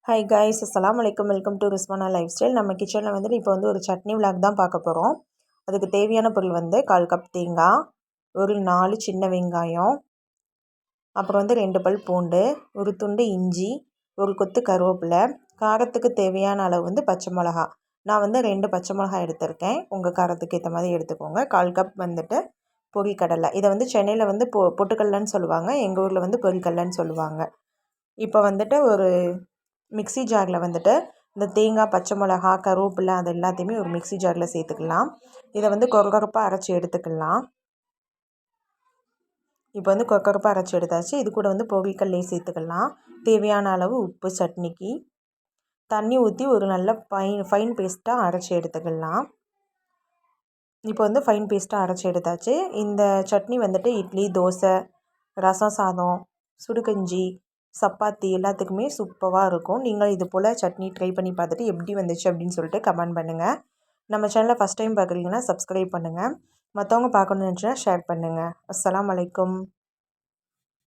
Hi guys, அஸ்ஸலாமு அலைக்கும். Welcome to Rizwana life style. நம்ம கிச்சனில் வந்துட்டு இப்போ வந்து ஒரு சட்னி விளாக் தான் பார்க்க போகிறோம். அதுக்கு தேவையான பொருள் வந்து 1/4 கப் தேங்காய், ஒரு 4 சின்ன வெங்காயம், அப்புறம் வந்து 2 பல் பூண்டு, ஒரு துண்டு இஞ்சி, ஒரு கொத்து கருவேப்பிலை, காரத்துக்கு தேவையான அளவு வந்து பச்சை மிளகா. நான் வந்து 2 பச்சை மிளகா எடுத்திருக்கேன். உங்கள் காரத்துக்கு ஏற்ற மாதிரி எடுத்துக்கோங்க. 1/4 கப் வந்துட்டு பொரிக்கடலை. இதை வந்து சென்னையில் வந்து பொட்டுக்கடலைன்னு சொல்லுவாங்க, எங்கள் ஊரில் வந்து பொரிக்கடலைன்னு சொல்லுவாங்க. இப்போ வந்துட்டு ஒரு மிக்ஸி ஜாரில் வந்துட்டு இந்த தேங்காய், பச்சை மிளகா, கருவேப்பிலை அது எல்லாத்தையுமே ஒரு மிக்ஸி ஜாரில் சேர்த்துக்கலாம். இதை வந்து கொரகொரப்பாக அரைச்சி எடுத்துக்கலாம். இப்போ வந்து கொரகொரப்பாக அரைச்சி எடுத்தாச்சு. இது கூட வந்து பொரிக்கடலையை சேர்த்துக்கலாம். தேவையான அளவு உப்பு சட்னிக்கு. தண்ணி ஊற்றி ஒரு நல்ல ஃபைன் பேஸ்ட்டாக அரைச்சி எடுத்துக்கலாம். இப்போ வந்து ஃபைன் பேஸ்ட்டாக அரைச்சி எடுத்தாச்சு. இந்த சட்னி வந்துட்டு இட்லி, தோசை, ரசம் சாதம், சுடுகஞ்சி, சப்பாத்தி எல்லாத்துக்குமே சூப்பராக இருக்கும். நீங்கள் இது போல் சட்னி ட்ரை பண்ணி பார்த்துட்டு எப்படி வந்துச்சு அப்படின்னு சொல்லிட்டு கமெண்ட் பண்ணுங்கள். நம்ம சேனலை ஃபஸ்ட் டைம் பார்க்குறீங்கன்னா சப்ஸ்கிரைப் பண்ணுங்கள். மற்றவங்க பார்க்கணுன்னு நினச்சினா ஷேர் பண்ணுங்கள். அஸ்ஸலாமு அலைக்கும்.